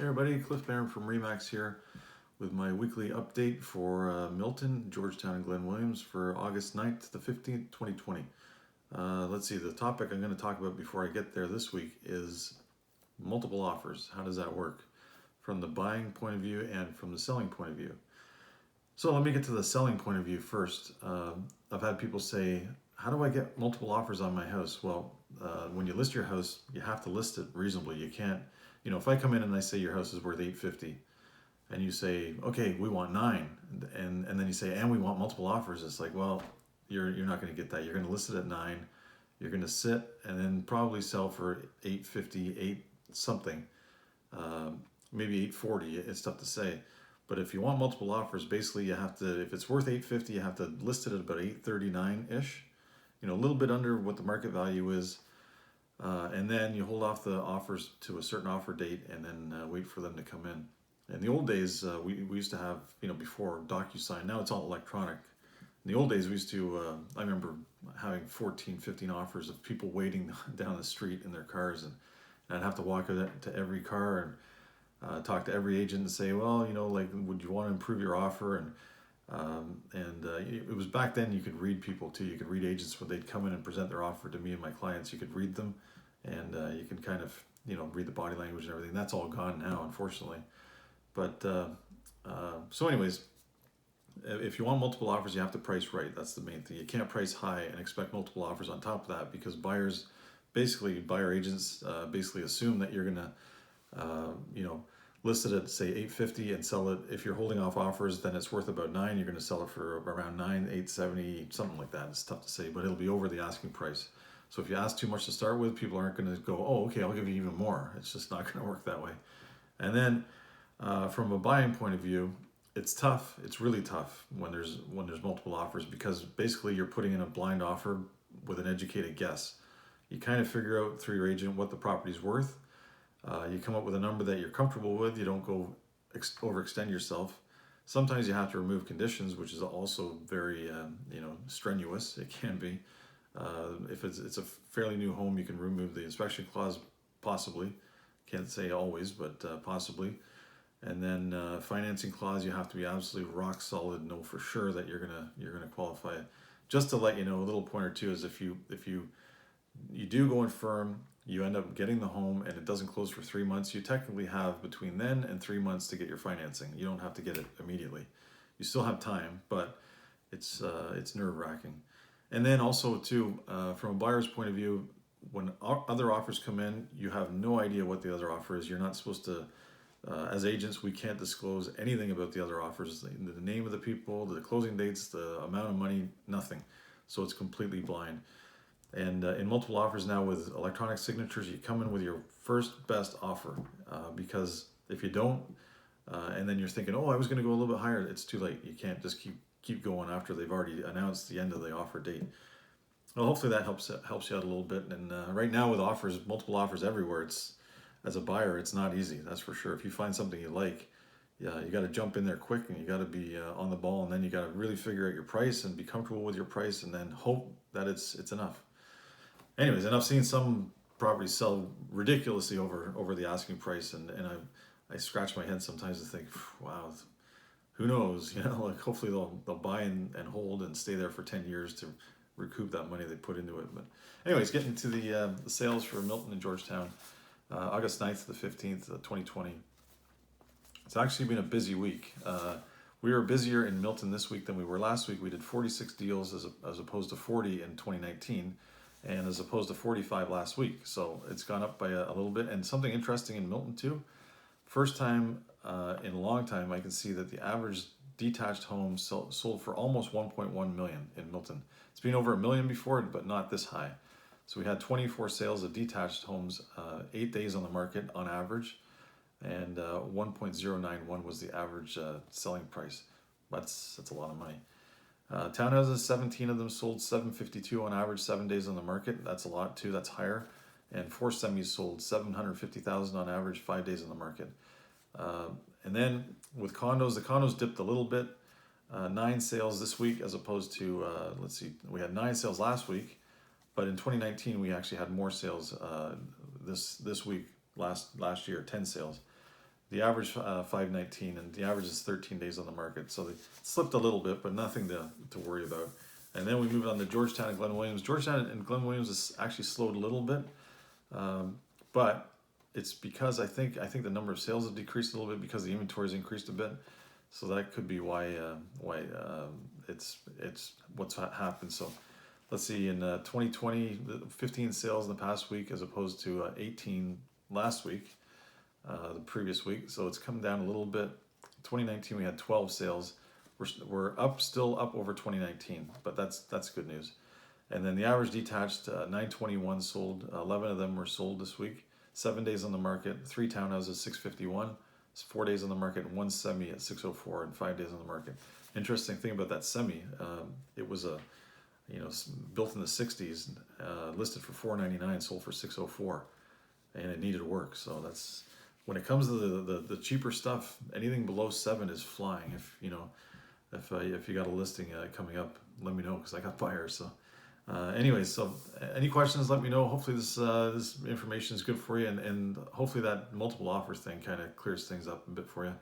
Hey everybody, Cliff Barron from Remax here with my weekly update for Milton, Georgetown, and Glen Williams for August 9th to the 15th, 2020. Let's see, the topic I'm going to talk about before I get there this week is multiple offers. How does that work from the buying point of view and from the selling point of view? So let me get to the selling point of view first. I've had people say, how do I get multiple offers on my house? Well, when you list your house, you have to list it reasonably. You can't, if I come in and I say your house is worth $850 and you say, okay, we want 9, and then you say, and we want multiple offers, it's like, well, you're not going to get that. You're going to list it at 9, you're going to sit and then probably sell for $850, 8 something, maybe $840. It's tough to say. But if you want multiple offers, basically you have to, if it's worth $850, you have to list it at about $839-ish, a little bit under what the market value is. And then you hold off the offers to a certain offer date and then wait for them to come in. In the old days, we used to have, before DocuSign, now it's all electronic. In the old days, we used to, I remember having 14, 15 offers of people waiting down the street in their cars, and I'd have to walk to every car and talk to every agent and say, well, would you want to improve your offer? And it was back then you could read people too. You could read agents when they'd come in and present their offer to me and my clients. You could read them, and you can kind of, read the body language and everything. That's all gone now, unfortunately. But so anyways, if you want multiple offers, you have to price right. That's the main thing. You can't price high and expect multiple offers on top of that, because buyer agents basically assume that you're gonna, list it at say $850 and sell it. If you're holding off offers, then it's worth about 9. You're gonna sell it for around 9, $870, something like that. It's tough to say, but it'll be over the asking price. So if you ask too much to start with, people aren't gonna go, oh, okay, I'll give you even more. It's just not gonna work that way. And then from a buying point of view, it's tough. It's really tough when there's multiple offers, because basically you're putting in a blind offer with an educated guess. You kind of figure out through your agent what the property's worth. You come up with a number that you're comfortable with. You don't go overextend yourself. Sometimes you have to remove conditions, which is also very strenuous. It can be. If it's a fairly new home, you can remove the inspection clause, possibly. Can't say always, but possibly. And then financing clause, you have to be absolutely rock solid, know for sure that you're gonna qualify. Just to let you know, a little point or two is if you do go in firm, you end up getting the home and it doesn't close for 3 months, you technically have between then and 3 months to get your financing. You don't have to get it immediately. You still have time, but it's nerve-wracking. And then also too, from a buyer's point of view, when other offers come in, you have no idea what the other offer is. You're not supposed to, as agents, we can't disclose anything about the other offers, the name of the people, the closing dates, the amount of money, nothing. So it's completely blind. And in multiple offers now with electronic signatures, you come in with your first best offer, because if you don't, and then you're thinking, oh, I was going to go a little bit higher, it's too late. You can't just keep going after they've already announced the end of the offer date. Well, hopefully that helps you out a little bit. And right now with multiple offers everywhere, as a buyer, it's not easy. That's for sure. If you find something you like, yeah, you got to jump in there quick, and you got to be on the ball, and then you got to really figure out your price and be comfortable with your price, and then hope that it's enough. Anyways, and I've seen some properties sell ridiculously over the asking price, and I scratch my head sometimes and think, wow, who knows? Hopefully they'll buy and hold and stay there for 10 years to recoup that money they put into it. But anyways, getting to the sales for Milton and Georgetown, August 9th to the 15th, 2020. It's actually been a busy week. We were busier in Milton this week than we were last week. We did 46 deals as opposed to 40 in 2019. And as opposed to 45 last week. So it's gone up by a little bit. And something interesting in Milton too, first time in a long time, I can see that the average detached home sold for almost 1.1 million in Milton. It's been over $1 million before, but not this high. So we had 24 sales of detached homes, 8 days on the market on average, and 1.091 was the average selling price. That's a lot of money. Townhouses, 17 of them sold, $752 on average, 7 days on the market. That's a lot too. That's higher. And 4 semis sold, $750,000 on average, 5 days on the market. And then with condos, the condos dipped a little bit. 9 sales this week as opposed to we had 9 sales last week, but in 2019 we actually had more sales this week. Last year, 10 sales. The average 519, and the average is 13 days on the market. So they slipped a little bit, but nothing to worry about. And then we moved on to Georgetown and Glen Williams. Georgetown and Glen Williams has actually slowed a little bit, but it's because I think the number of sales have decreased a little bit because the inventory has increased a bit. So that could be why it's what's happened. So let's see, in 2020, 15 sales in the past week as opposed to 18 last week, the previous week. So it's come down a little bit. 2019 we had 12 sales. We're still up over 2019, but that's good news. And then the average detached, 921 sold. 11 of them were sold this week. 7 days on the market. 3 townhouses, 651. 4 days on the market, and 1 semi at 604, and 5 days on the market. Interesting thing about that semi, it was built in the 60s, listed for $499, sold for $604, and it needed work. So that's when it comes to the cheaper stuff. Anything below 7 is flying. If you got a listing coming up, let me know, because I got buyers. So anyways, so any questions, let me know. Hopefully this information is good for you, and hopefully that multiple offers thing kind of clears things up a bit for you.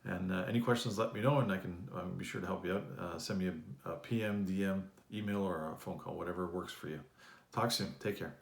And any questions, let me know, and I can be sure to help you out. Send me a PM, DM, email, or a phone call, whatever works for you. Talk soon. Take care.